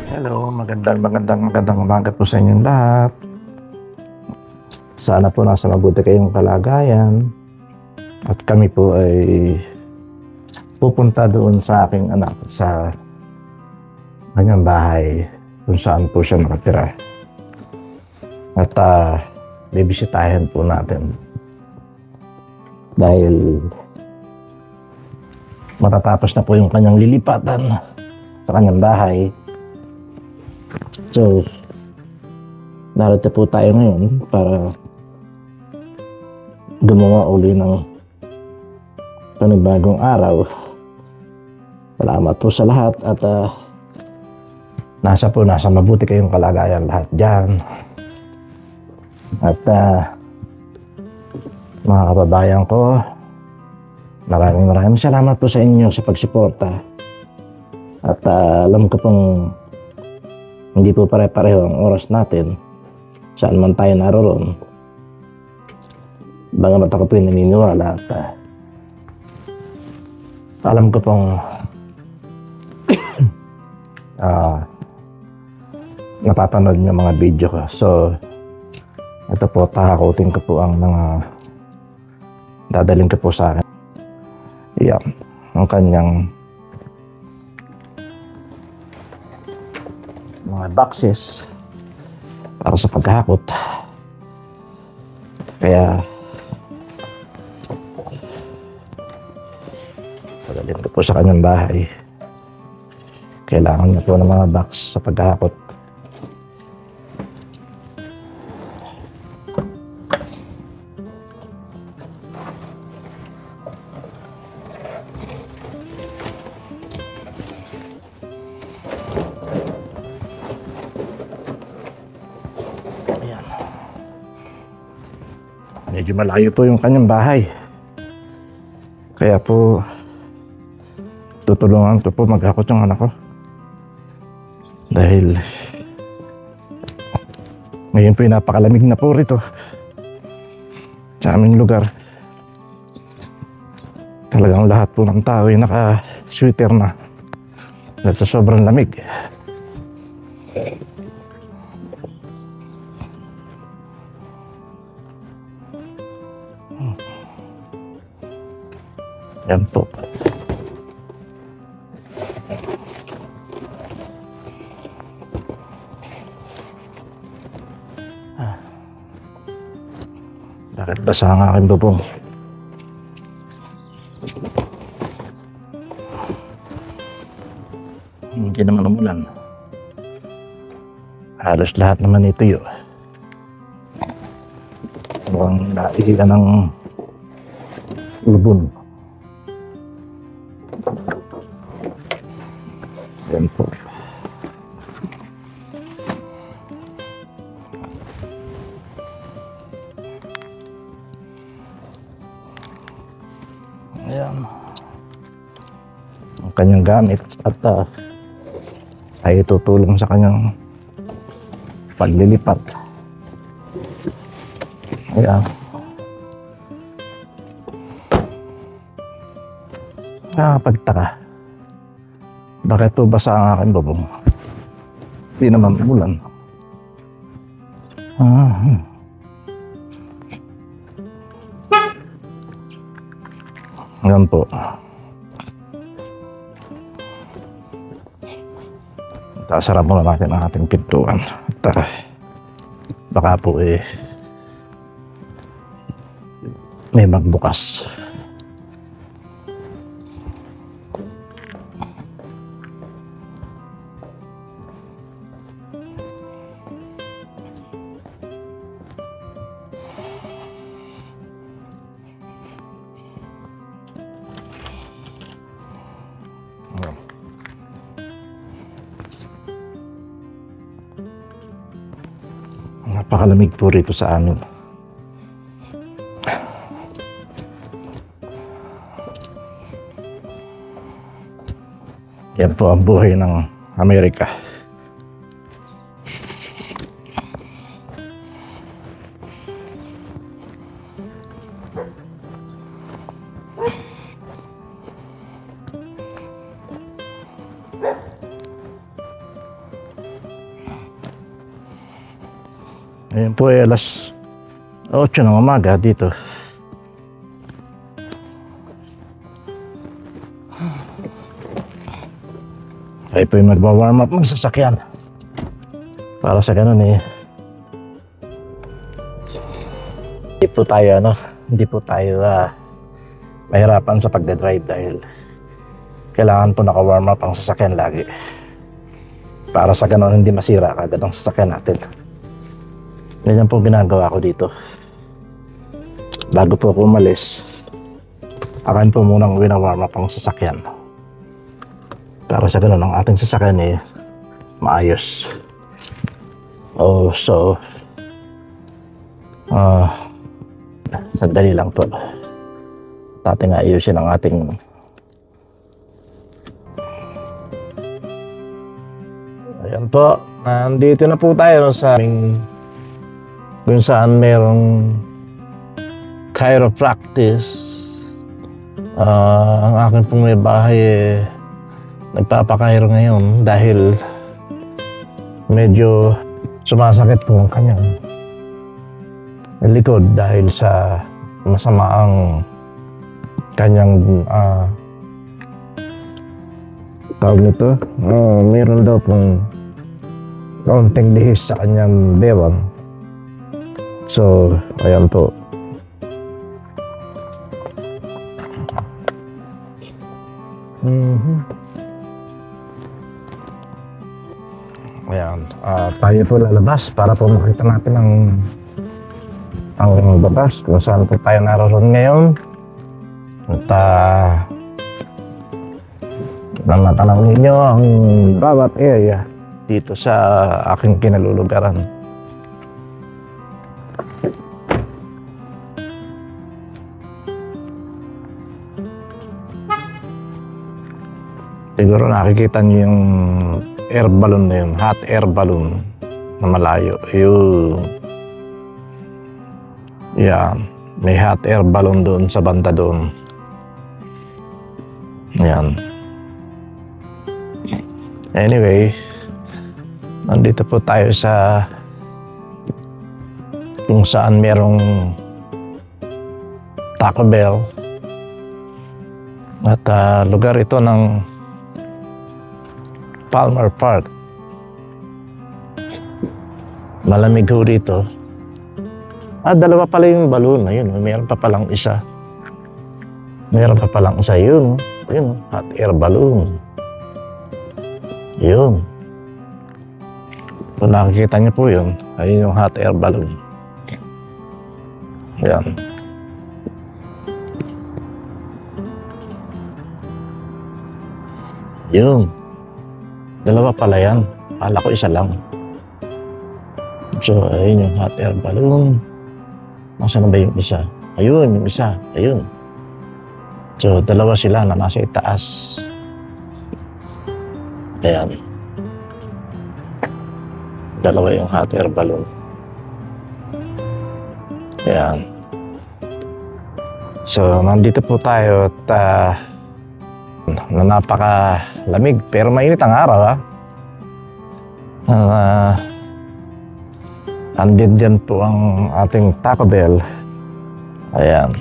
Hello, magandang umaga po sa inyong lahat. Sana po nasa mabuti kayong kalagayan. At kami po ay pupunta doon sa aking anak sa kanyang bahay kung saan po siya nakatira. At bibisitahin po natin dahil matatapos na po yung kanyang lilipatan sa kanyang bahay. So, narito po tayo ngayon para gumawa uli ng panibagong araw. Salamat po sa lahat at nasa mabuti kayong kalagayan lahat dyan. At mga kababayan ko, maraming salamat po sa inyo sa pagsuporta. At alam ko pong hindi po pare-pareho ang oras natin saan man tayo naroon. Bagamat ako po naniniwala at alam ko pong napapanood niyo mga video ko. So ito po, takakutin ko po ang mga dadaling ko po sa akin. Yeah, ang kanyang mga boxes para sa paghakot. Kaya padalhin ko po sa kanyang bahay. Kailangan niya po ng mga box sa paghakot. Medyo malayo po yung kanyang bahay. Kaya po tutulungan ko po maghakot yung anak ko. Dahil ngayon po yung napakalamig na po rito sa aming lugar. Talagang lahat po ng tao ay naka-sweater na dahil sa sobrang lamig. Yan po. Bakit basa ang aking bubong? Hindi naman umulan. Halos lahat naman ito yun. Mukhang naihilan ng lubon. Yan po. Ayan. Ang kanyang gamit at ay tutulong sa kanyang paglilipat. Ayan. Nakakapagtaka. Bakit po basa ang aking bubong? Hindi naman umulan. Ayan po. Sasara muna natin ang ating pintuan. At baka po may magbukas. Napakalamig po rito sa amin. Yan po ang buhay ng Amerika. Ngayon po ay alas 8 ng umaga dito. Ay po yung magwa-warm up ng sasakyan. Para sa ganun hindi po tayo mahirapan sa pagdadrive dahil kailangan po naka-warm up ang sasakyan lagi. Para sa ganun hindi masira kagad ang sasakyan natin. Ganyan po ginagawa ko dito. Bago po ako umalis, akin po munang wina-warm up ang sasakyan. Para sa ganun ang ating sasakyan maayos. Sandali lang po. Ating ayusin ang ating ayan po. Nandito na po tayo sa kung saan merong chiropractic. Ang akin pong may bahay nagpapakairo ngayon dahil medyo sumasakit po ang kanyang likod dahil sa masamaang kanyang tawag nito. Meron daw pong kaunting lihis sa kanyang bewang. So, ayan po. Ayan, tayo po lalabas para po makita natin ang babas kung saan po tayo naroon ngayon. At matanaw ninyo ang bawat area dito sa aking kinalulugaran. Siguro nakikita niyo yung air balloon na yun, hot air balloon na malayo. Yan, may hot air balloon doon sa banda doon. Yan. Anyway, nandito po tayo sa kung saan merong Taco Bell. At lugar ito ng Palmer Park. Malamig ho dito. Dalawa pala yung balloon. Ayun, mayroon pa palang isa. Yun, hot air balloon. Yun. Kung nakikita niyo po yun, ayun yung hot air balloon. Yan. Yun. Dalawa pala yan. Akala ko isa lang. So, ayun yung hot air balloon. Nasaan na ba yung isa? Ayun, yung isa. Ayun. So, dalawa sila na nasa itaas. Ayan. Dalawa yung hot air balloon. Ayan. So, nandito po tayo at na napakalamig pero mainit ang araw andyan dyan po ang ating Taco Bell. Ayan,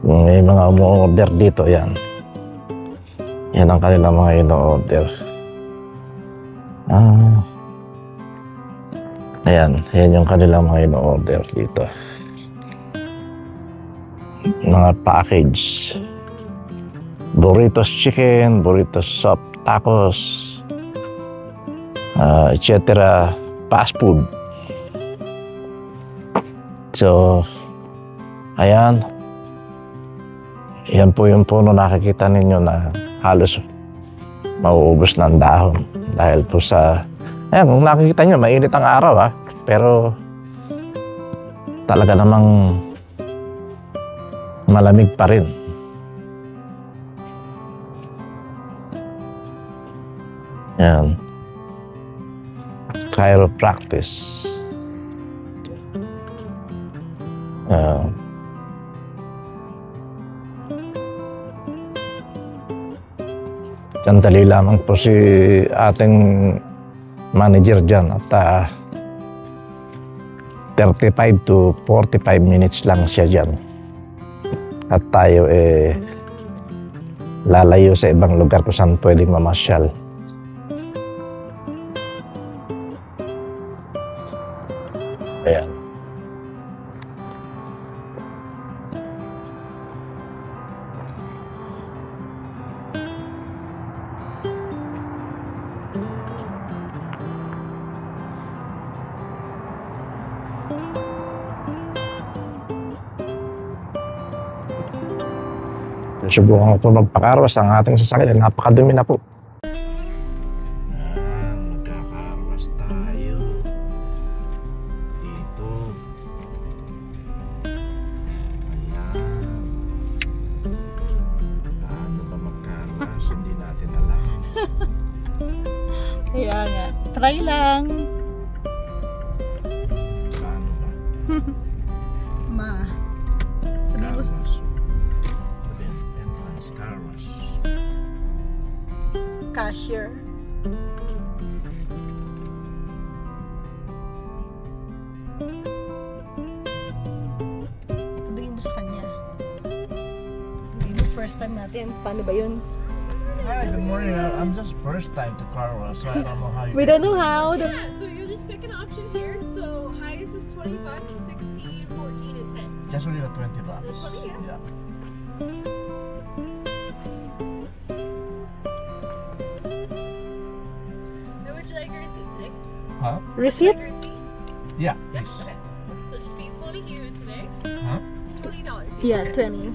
may mga umu-order dito. Yan ang kanilang mga ino-order. Ayan yung kanilang mga ino-order dito, mga package. Burritos chicken, burritos soft, tacos, etc. Fast food. So, ayan. Yan po yung puno nakikita ninyo na halos mauubos ng dahon. Dahil po sa, ayan, kung nakikita nyo, mainit ang araw pero talaga namang malamig pa rin. Yan. Chiropractic. Sandali lamang po si ating manager dyan at 35 to 45 minutes lang siya dyan. At tayo lalayo sa ibang lugar kung saan pwedeng mamasyal. Ayan. Subukan ko magpakarwas ang ating sasakyan. Napakadumi na po. Magkakarwas tayo. Dito. Ayan. Paano ba magkarwas? Hindi natin alam. Kaya nga. Try lang. Paano ba? Ma. Sabi mo. Cashier. Tuloy mo sa kanya. First time natin. Paano ba yun? Hi, good morning. I'm just first time to car wash, so I don't know how you. We don't know how. Yeah, so you just pick an option here. So highest is $20, 16, 14, and 10. Just only the $20. The 20, yeah. Would you like a receipt today? Huh? Receipt? Like a receipt? Yeah, Yes. please. Okay. So just be 20 here today. Huh? $20. Yeah, 20.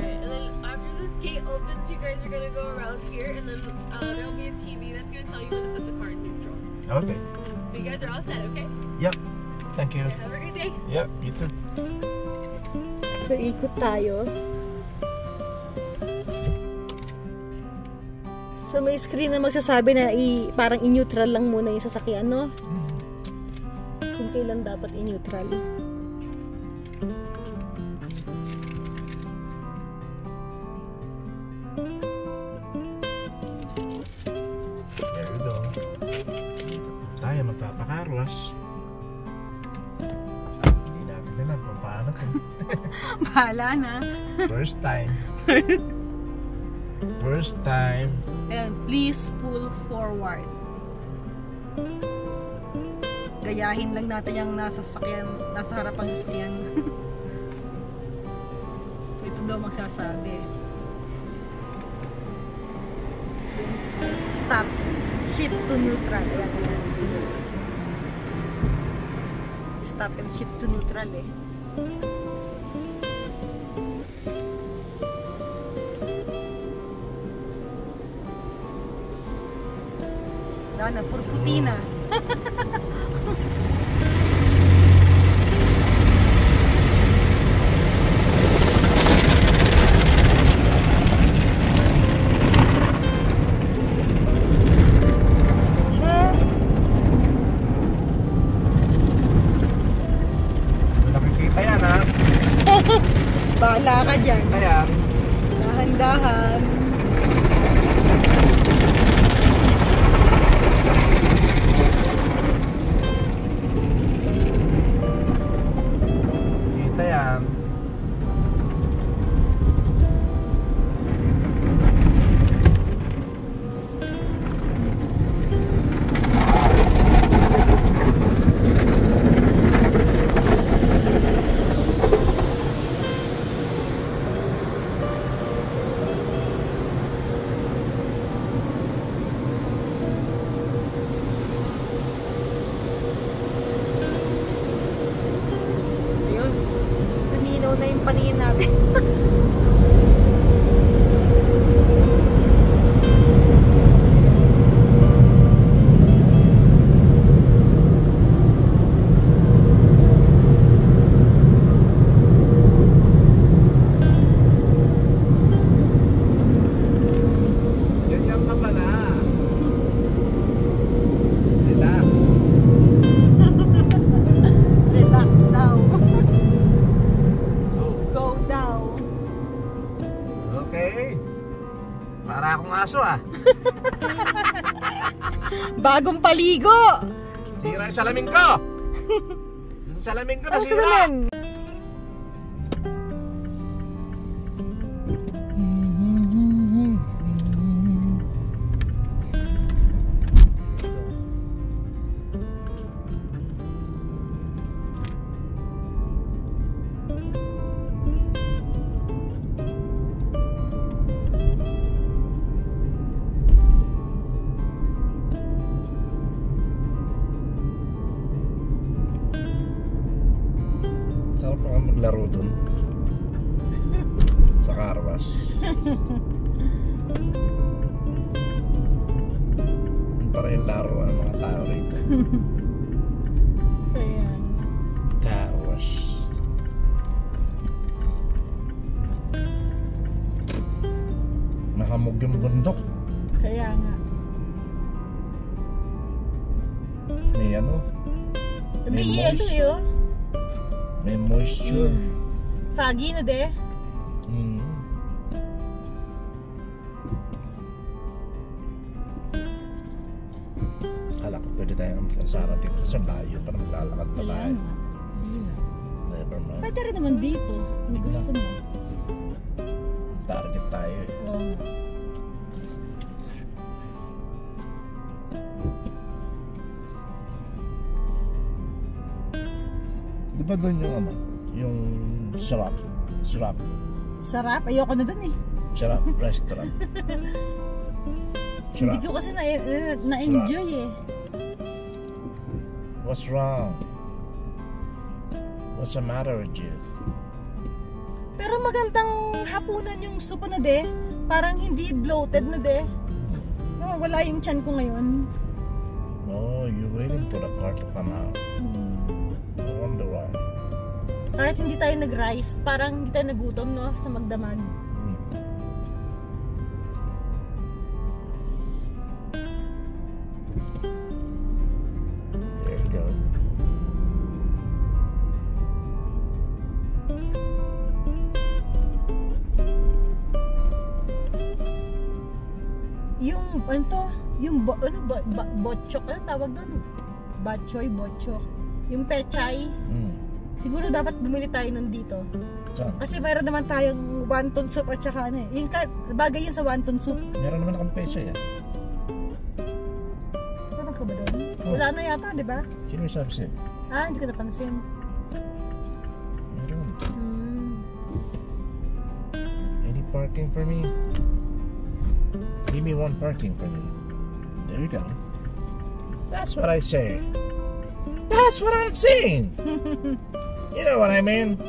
Alright, and then after this gate opens, you guys are gonna go around here, and then there'll be a TV that's gonna tell you when to put the car in neutral. Okay. But you guys are all set, okay? Yep. Thank you. Okay, have a good day. Yep, you too. So, ikot tayo. So, may screen na magsasabi na parang in-neutral lang muna yung sasakyan, no? Kung kailan dapat in-neutral. There we go. Tayo magpapakarwas. Hindi natin alam kung paano to. Bahala na. First time. First time. And please pull forward. Gayahin lang natin yung nasa sasakyan, nasa harapang sasakyan. So ito daw magsasabi. Stop. Shift to neutral. Ayan, ayan. Stop and shift to neutral eh. Na, puro puti na. Nakikita yan ha. Bahala ka dyan. Ayan. Dahan-dahan. Kita yan. Para akong aso ah. Bagong paligo! Sira yung salamin ko! Yung salamin ko Ano nasira! naman? Sarap pa nga maglaro dun. Sa Carwas. Para yung laro ng mga tao rito. Kaya. Carwas. Nakamog yung bundok. Kaya nga. May ano? May May yelo moist. yun. May moisture. Foggy na de. Mm. Kala ko pwede tayong magsasara dito sa layo para maglalakad pa Kaya tayo. nga. Hindi na. Never mind. Pwede rin naman dito. Kung gusto mo. Target tayo eh. Oo nga. Di ba doon yung ano? Yung Sarap. Sarap. Ayoko na dun eh. Sarap restaurant. Hindi Sarap. ko kasi na-enjoy eh. What's wrong? What's the matter with you? Pero magandang hapunan yung soup na de. Parang hindi bloated na de. Oh, wala yung tiyan ko ngayon. Oh, you're waiting for the car to come out. I wonder why. Kahit hindi tayo nag-rice, parang hindi tayo nagutom no sa magdamag. There you go. Yung ano to, yung botchok, ano tawag doon? Botchok. Yung pechay. Siguro dapat bumili tayo nun dito. Saan? Kasi mayroon naman tayong wonton soup at saka ano eh. Yung bagay yun sa wonton soup. Meron naman akong pecha yan. Meron ka ba doon? Oh. Wala na yata, di ba? Sino yung sabi sa'yo? Ah, hindi ko napansin. Meron. Hmm. Any parking for me? Give me one parking for me. There you go. That's what I say. That's what I'm saying. You know what I mean?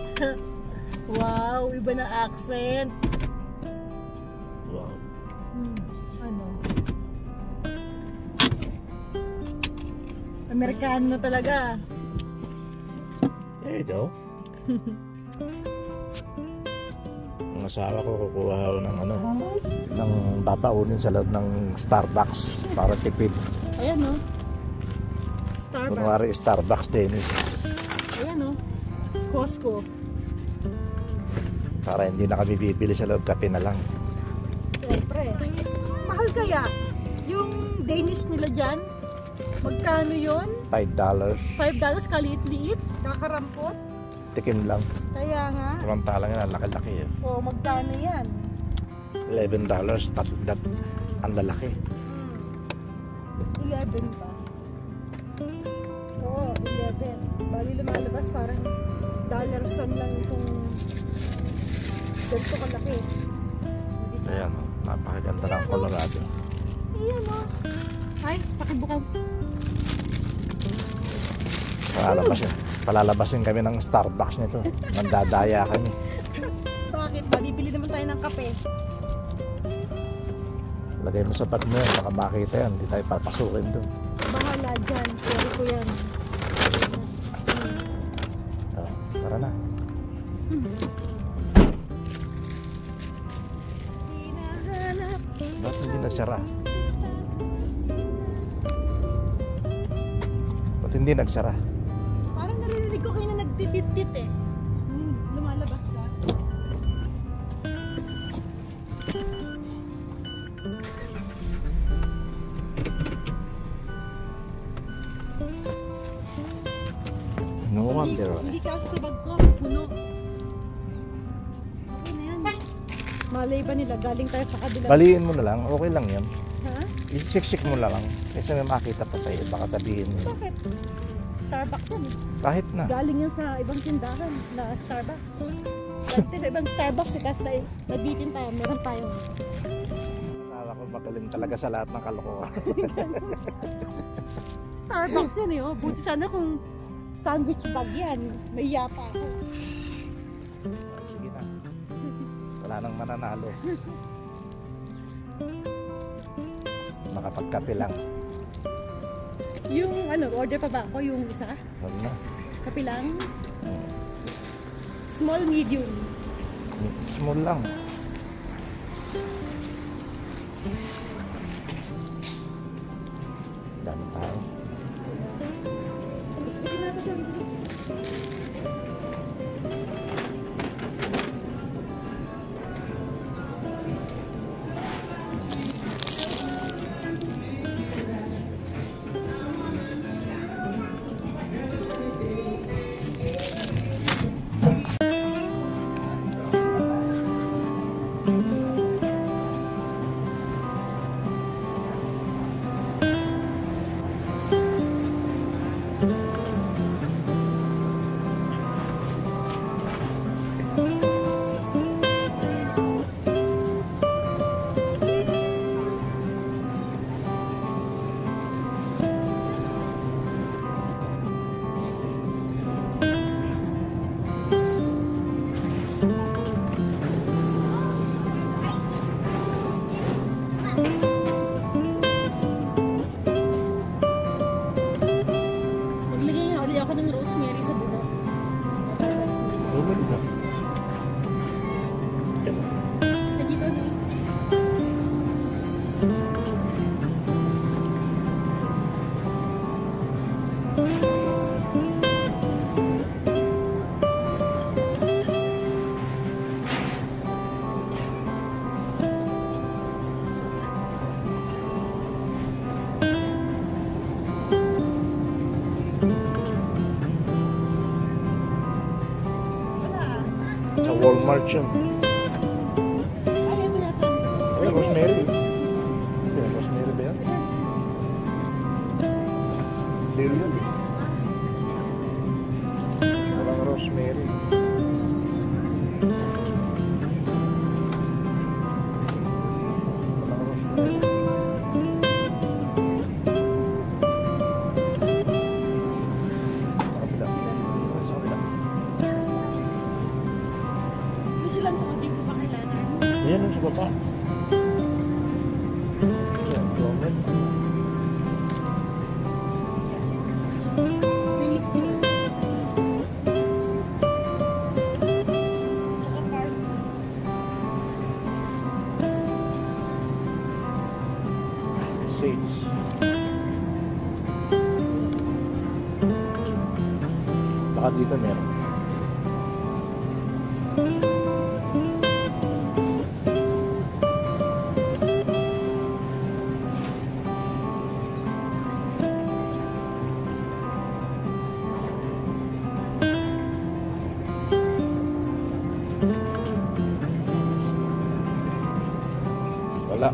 Wow, iba na accent. Wow. Ano? Amerikano talaga. There you go. Ang asawa ko kukuha ako ng ano, ng babaunin sa loob ng Starbucks para tipid. Ayan no. Starbucks. Kunwari Starbucks Dennis. Ayan no. Costco. Para hindi na kami bibili sa loob, kape na lang. Siyempre. Mahal kaya? Yung Danish nila dyan? Magkano yun? $5. $5 kaliit-liit? Kakarampot? Tikim lang. Kaya nga. Samantalang yan, ang laki-laki eh. O, magkano yan? $11. Ang lalaki. 11 pa. Oo, 11. Bali lumalabas parang dollar sum lang itong ganito kalaki. Ayan, oh, napakaganda ng Colorado. Iyan o. Ay, pakibukaw. Palalabasin kami ng Starbucks nito. Nandadaya kami. Bakit ba? Bibili naman tayo ng kape. Lagay mo sa bag mo yan, baka makita yan. Hindi tayo papasukin doon. Bahala dyan. Pero ko yan. Oh, tara na. Hinahanap. Bakit hindi nagsara? Ba't hindi nagsara? Parang narinig ko kayo na nagtitit-tit eh. Lumalabas ka. No wonder. Hindi ka sa bag ko, puno. Okay na yan. Malay ba nila, galing tayo sa kabila. Baliin mo na lang, okay lang yan. Ha? Isiksik mo na lang. Kasi may makita pa sa'yo, baka sabihin mo. Bakit? Starbucks yan eh. Kahit na. Galing yan sa ibang tindahan na Starbucks. Dati sa ibang Starbucks eh, tapos nabitin tayo, meron tayong. Asawa ko magaling talaga sa lahat ng kalokohan. Starbucks yan eh, oh. Buti sana kung sandwich bag yan. May yapa ako. Sige na. Wala nang mananalo. Makapagkape lang. Yung ano, order pa ba ako? Yung isa? Wala na. Kape lang? Small, medium. Small lang. Dami tao. Maglagay nga ulit ako ng rosemary sa buhok. Bumili ka. Na dito, no? Sa Walmart yun. Ay, ito yata. Ay, rosemary. Ay, rosemary ba yan? Dill yun. Walang rosemary. Walang rosemary. Sa kabila. Sa kabila. Gusto lang ito, hindi ko ba kailangan? Ayan yung sa baba. Ayan, closet. Please. Tsaka parsley. Sage. Baka dito meron. Wala.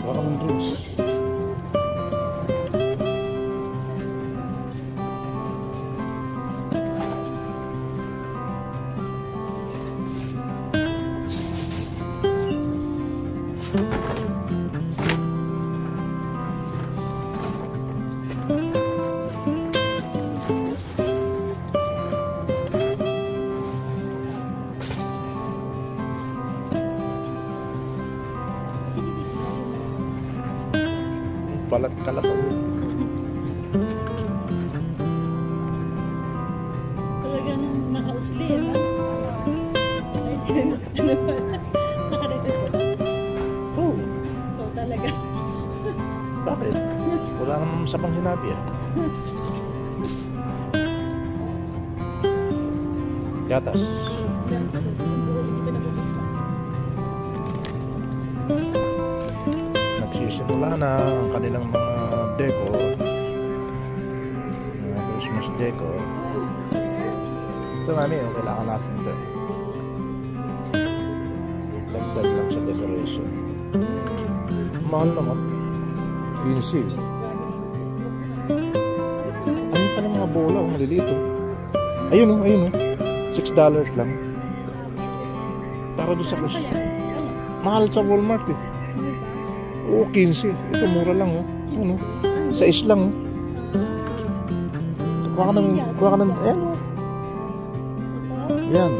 Baka ng drinks. Balat kalabaw. Talagang nakausli, no? Nakarecord ko. Oh, So, talaga. bakit? Wala namang sa pang sinabi ah. Gatas. Meron pa doon. Hindi pa nabubuksan. Nagsisimula na ang kanilang mga decor. Mga Christmas decor. Ito mami, yung kailangan natin ito. Dagdag lang sa decoration. Mahal naman. 15. Ano pa ng mga bola? Oh, maliliit oh. Ayun oh, ayun oh. $6 lang. Para doon sa Christmas. Mahal sa Walmart eh. Oo, 15. Ito mura lang oh. Ano? Sa lang oh. Kuha ka ng, ayan oh. Yan.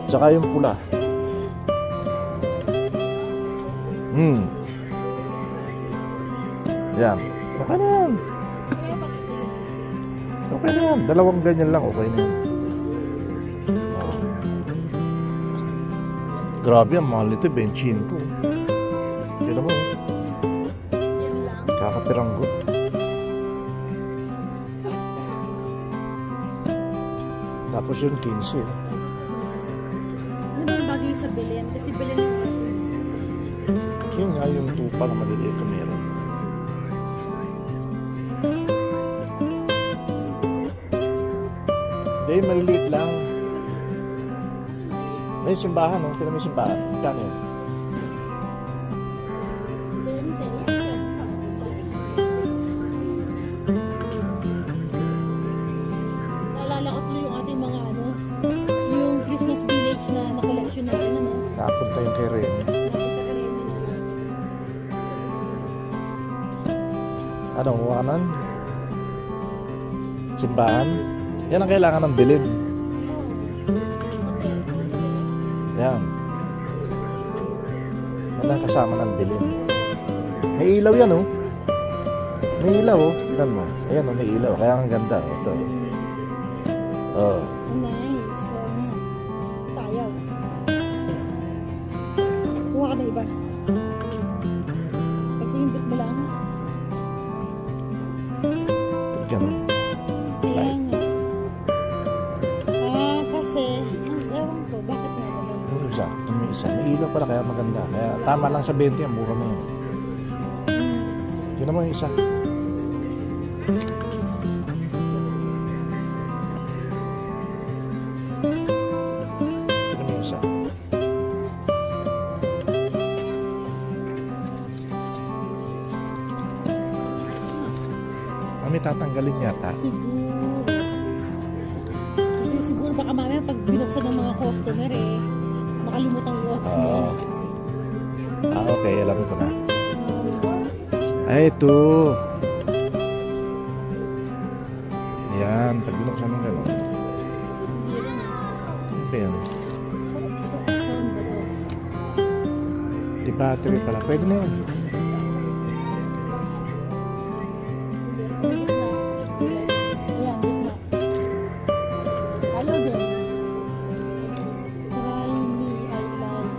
Tsaka yung pula. Yan. Okay na yan. Okay na yan. Dalawang ganyan lang. Okay na yan. Oh. Grabe ang mahal nito. 25. Tignan mo. Kakapiranggo. Tapos yun 15. Ano ba ang bagay sa Belen? Kasi Belen yung Yun nga yung tupa na maliliit na meron. Hindi, maliliit lang. May simbahan, no? Tignan mo yung simbahan. Kano yun? naalala ko tuloy yung ating mga ano, yung Christmas village na na-collection natin, ano? Nakapunta yung kay Remy. Nakita ka rin yun, Ano, kanan? Simbahan? Yan ang kailangan ng bilid. Yan. Yan ang kasama ng bilid. May ilaw yan, oh. May ilaw, oh. Tignan mo. Ayan, oh, may ilaw. Kaya ang ganda, oh. Ito. Oh. nice. So, tayaw. Kuha ka na iba. Pagpindot mo lang. Ganun. Kaya nga. Kasi, ewan ko, bakit nga ba ganun? Yung isa. Yung isa. May ilaw pala, kaya maganda. Kaya tama lang sa 20 yan. Mura na yun. Tignan mo yung isa. Tignan mo yung isa. Mami, tatanggalin yata. Siguro. Kasi siguro baka mamaya pag binuksan ng mga customer makalimutan i-off mo. Oo. Okay. Alam ko na. Ay, ito. Yan. Pag binuksan ng gano'n. Hindi rin Ano ba yan? Saan ba to? Di battery pala. Pwede na yun. Ayan, gitna. Ayaw din. Try me, I like.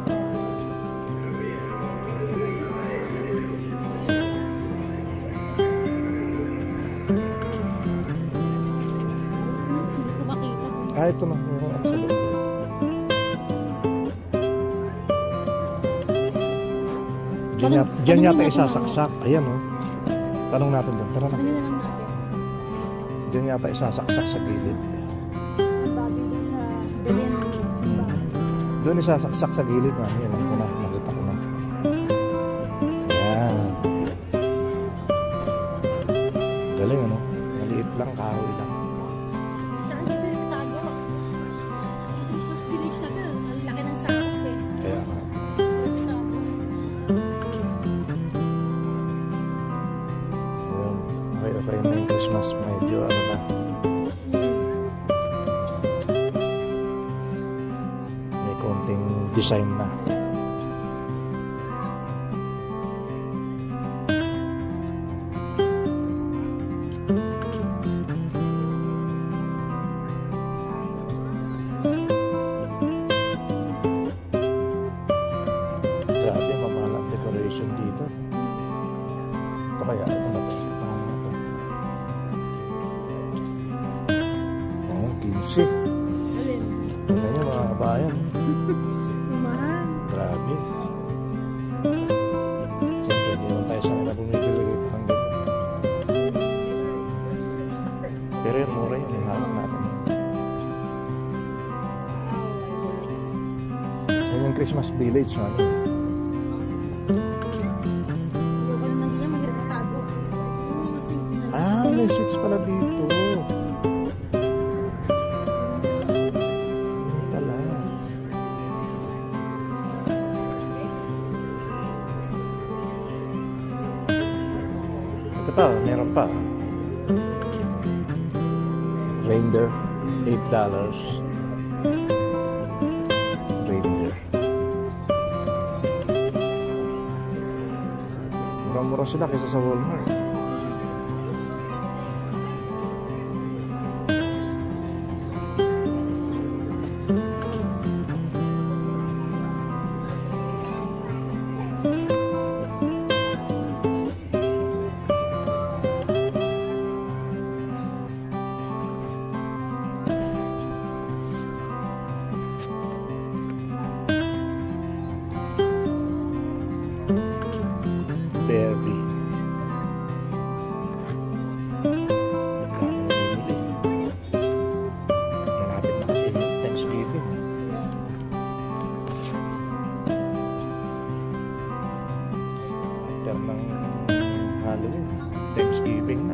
Hindi ko makita. Ito na. Yung sa loob. Diyan yata isasaksak. Ayan, oh. Tanong natin doon. Tara na. Ano na lang natin? Diyan yata isasaksak sa gilid. Ang bagay doon sa Belen simbahan. Doon isasaksak sa gilid na. Ayan, ako na. Nakita ko na. galing ano. Maliit lang, kahoy lang. Saka hindi pinagtago. Yung Christmas village natin, ang laki ng sakop eh. Kaya nga. Pinagtago. Ayun. Okay na yung Christmas. Medyo ano na. May konting design na. Grabe, mamahal ang decoration dito. Ito kaya, ito na to. Oh, 15. Alin? Tingnan nyo mga kabayan. Mahal. Grabe. Siyempre, hindi naman tayo sa kanila bumibili rito ng ganyan. Pero yun, mura yun. Yung hawak natin. Yan yung Christmas village. Ano? Yung ano nang ganyan, mahirap itago. Yung mga simple na lang. Ah, may switch pala dito. Yun pala. Ito pa, meron pa. Reindeer, $8. Reindeer. Mura-mura sila kaysa sa Walmart. Barbie. Malapit na kasi yung Thanksgiving. After ng Halloween, Thanksgiving na.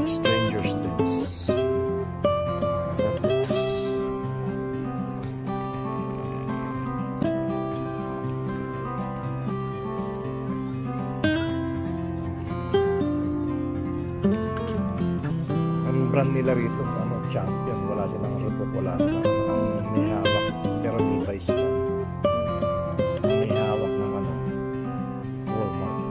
Stranger Things. Ang brand nila rito, ano, Champion. Wala silang report, wala silang ang may hawak. Pero Levi's pa. Ang may hawak ng ano, Walmart.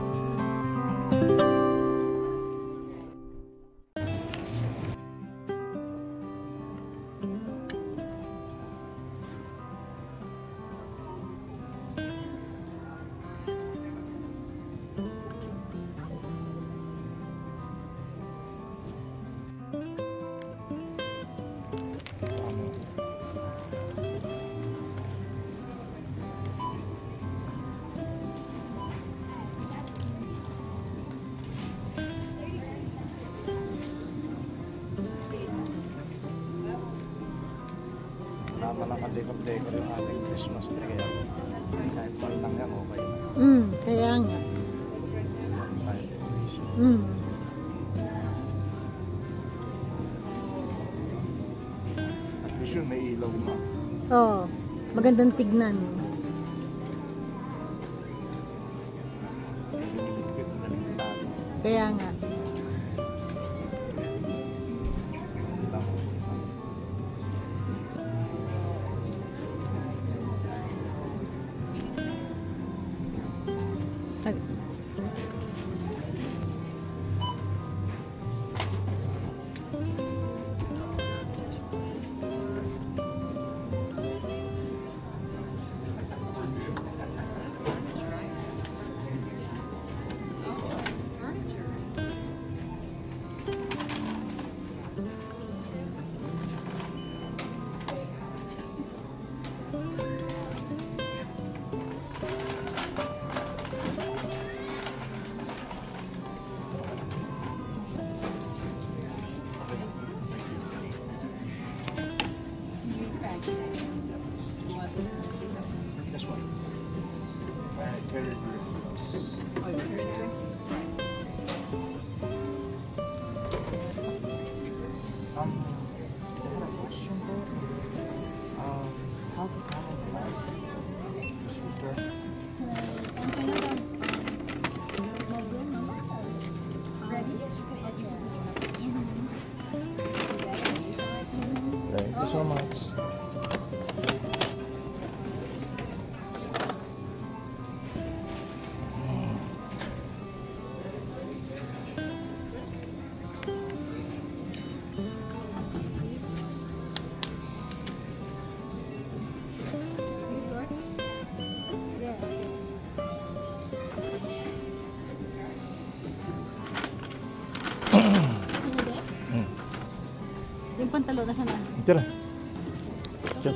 Tama lang ka-decor yung ating Christmas tree. Kaya kahit pang lang yan, okay na. Kaya nga. Kahit decoration. At least yun, may ilaw na. Oo. Magandang tignan. Kaya nga. Oh, you carry the drinks? Thank you so much. Yung pantalon, nasa na? Ito lang. Ito.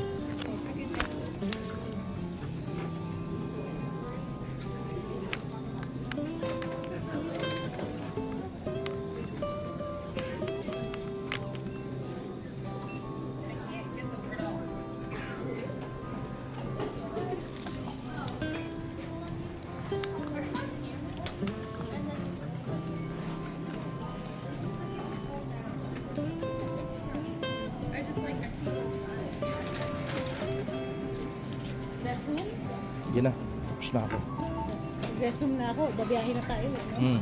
I just like I see. Dress room? Hindi na. Tapos na ako. Dress room na ako. Babiyahe na tayo. No? Mm.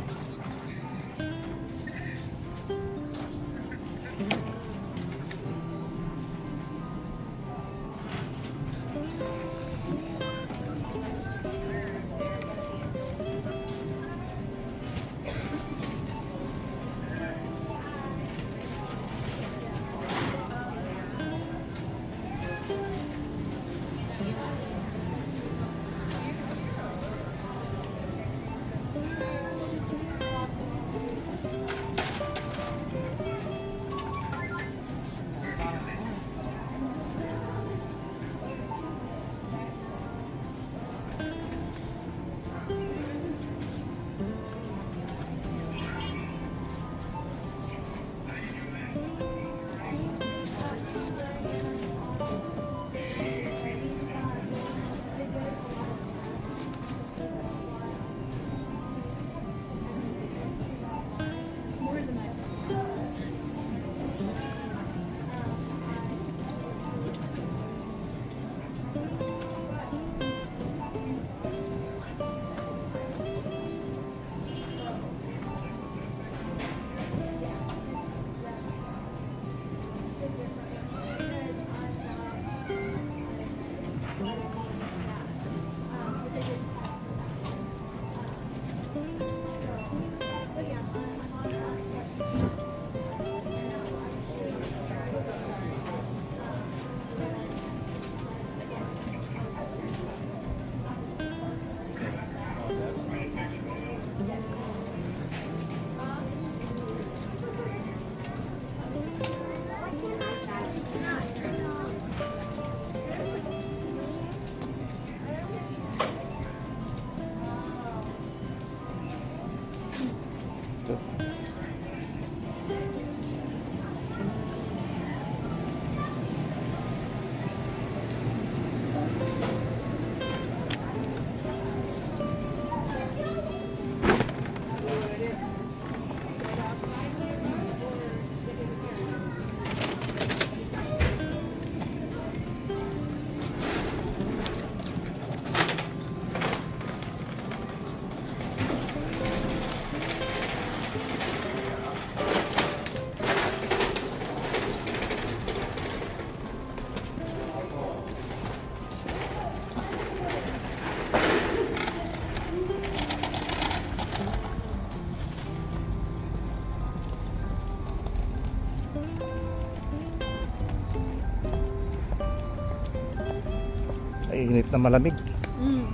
Ay, init na malamig. Mm.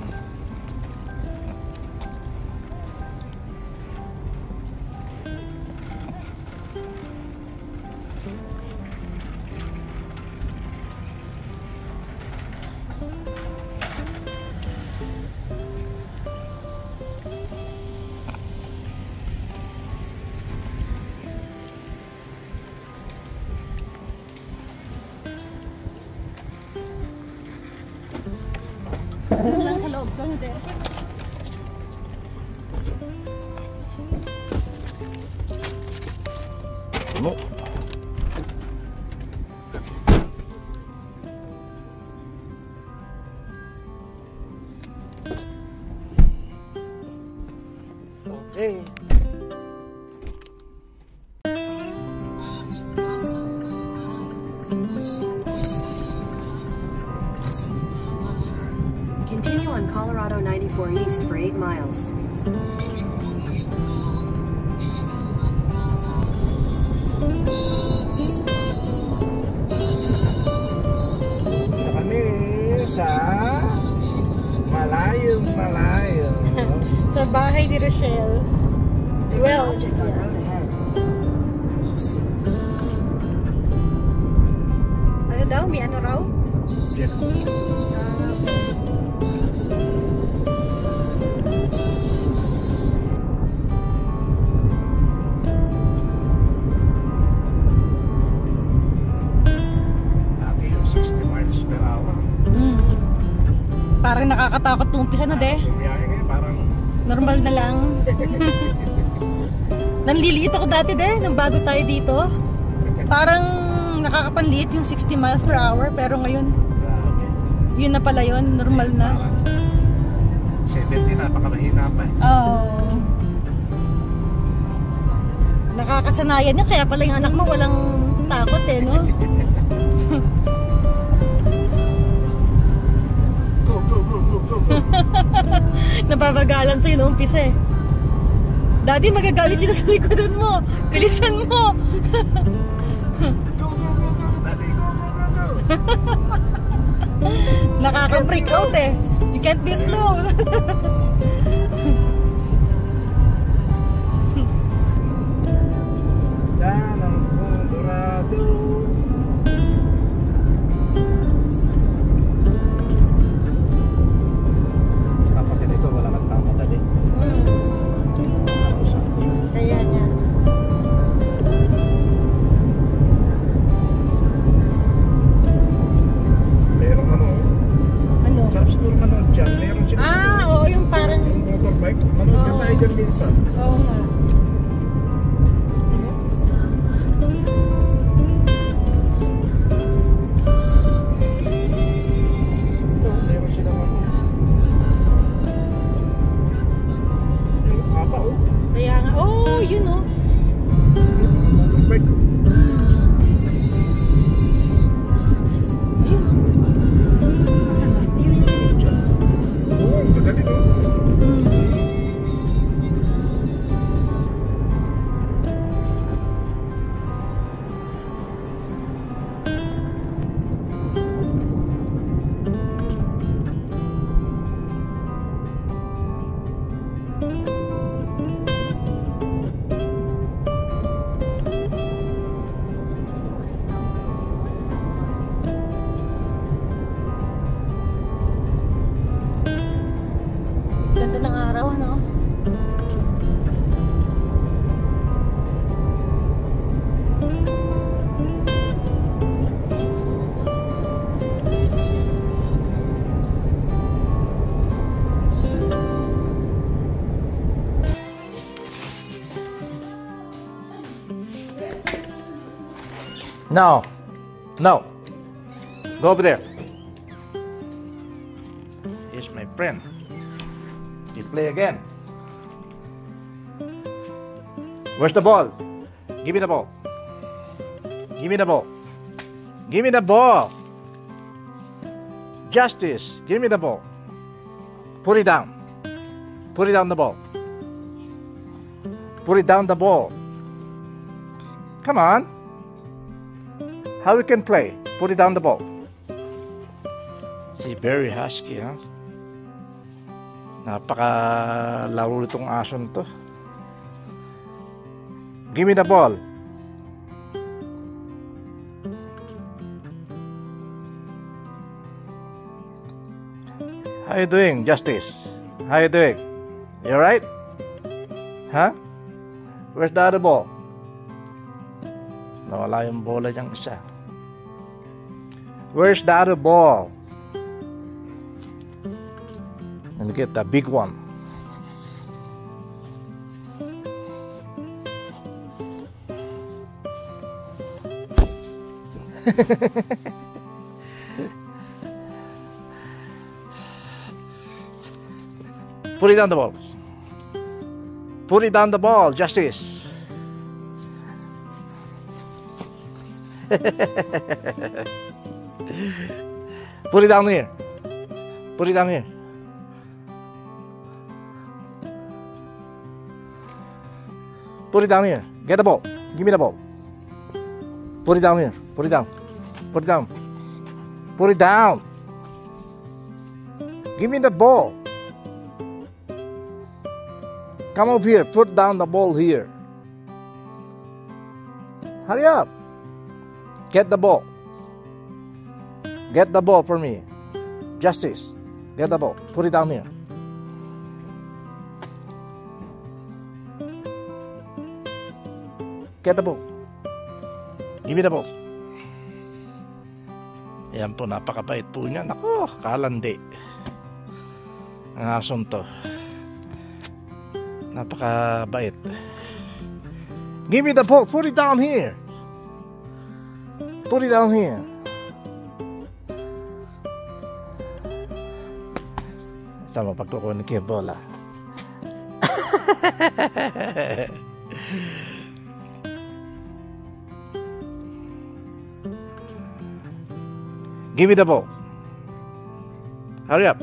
Doon lang sa loob. Doon, puno. Okay. Continue on Colorado 94 East for 8 miles. Dito kami sa malayo. Sa bahay ni Rochelle. There's Well, an object on the road ahead. ano daw? May ano raw? Dati yung 60 miles per hour. Parang nakakatakot nung umpisa na, de. Yung biyahe ngayon parang Normal na lang. Nanliliit ako dati, de, nang bago tayo dito. Parang nakakapanliit yung 60 miles per hour, pero ngayon, grabe. yun na pala yun, normal na. Parang 70 napakalahina pa eh. Oh. Nakakasanayan yun, kaya pala yung anak mo walang takot eh, no? Go, go, go, go, go, go. Nababagalan sa'yo noong umpisa eh. Daddy, magagalit yun sa likodan mo. Bilisan mo. Go, go, go, go, daddy, go, go, go, go. Nakaka-freak out eh. You can't be slow. Danang Colorado. Kapag ganito, wala nagmamadali. Ano sabi? Kaya nga. Merong ano, Ano? sarap siguro manood dyan. Meron siguro Oo, yung parang... yung motorbike. Manood ka Oo. tayo dyan minsan. Oo nga. Ito, meron silang ano. Yung haba, oh. Kaya nga. Oh, yun oh. Yung motorbike. Ayun. Oo, ang gagaling, oh. Ganda ng araw, ano? No. No. Go over there. Here's my friend. You play again. Where's the ball? Give me the ball. Give me the ball. Give me the ball. Justice. Give me the ball. Put it down. Put it down the ball. Put it down the ball. Come on. How we can play? Put it down the ball. Si very husky, huh? Napaka-laro itong ason to. Give me the ball. How you doing, Justice? How you doing? You alright? Huh? Where's the other ball? Nawala yung bola niyang isa. Where's the other ball? Let me get the big one. Put it down the ball. Put it down the ball, Justice. Put it down here. Put it down here. Put it down here. Get the ball. Give me the ball. Put it down here. Put it down. Put it down. Put it down. Give me the ball. Come up here. Put down the ball here. Hurry up. Get the ball. Get the ball for me. Justice. Get the ball. Put it down here. Get the ball. Give me the ball. Ayan po, napakabait po niya. Naku, kalandi. Ang asong to. Napakabait. Give me the ball. Put it down here. Put it down here. Tama, pagkukunin ko yung bola. Give me the ball. Hurry up.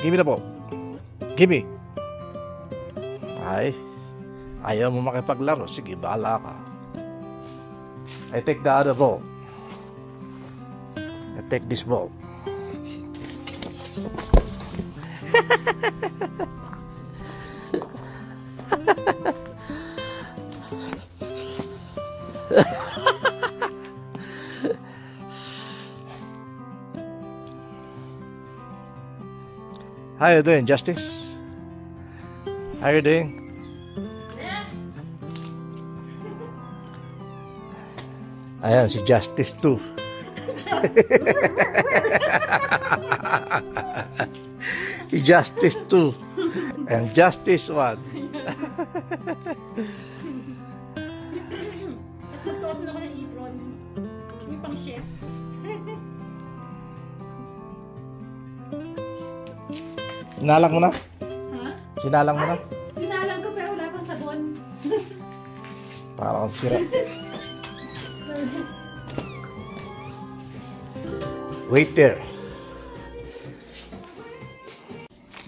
Give me the ball. Give me. Ay, ayaw mo makipaglaro. Sige, bahala ka. I take the other ball. I take this ball. How you doing, Justice? How you doing? Ayan, si Justice 2. Si Justice 2 and Justice 1. Tapos magsuot na ako ng apron. Yung pang chef. Sinalang mo na? Ha? Sinalang mo na? Sinalang ko pero wala pang sabon. Parang sira. Wait there.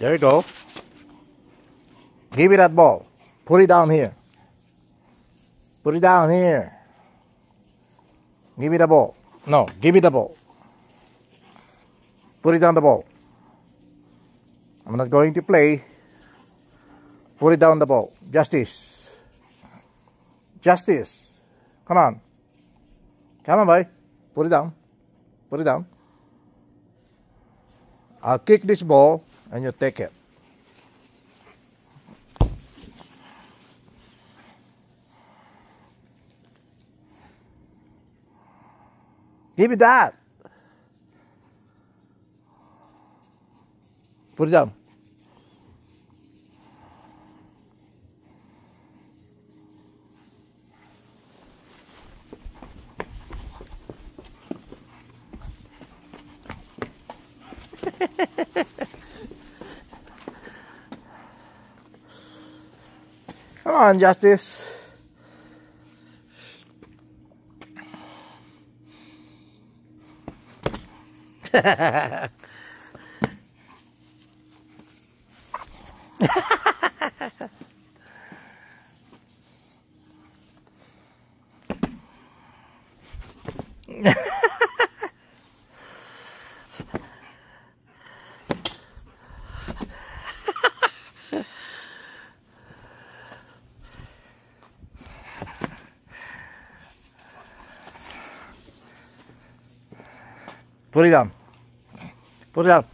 There you go. Give me that ball. Put it down here. Put it down here. Give me the ball. No, give me the ball. Put it down the ball. I'm not going to play. Put it down the ball. Justice. Justice. Come on. Come on, boy. Put it down. Put it down. I'll kick this ball and you take it. Give me that. Put it down. Come on, Justice. Put it down. Put it down.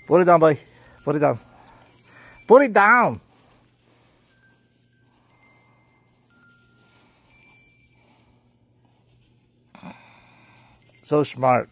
Put it down, boy. Put it down. Put it down. So smart.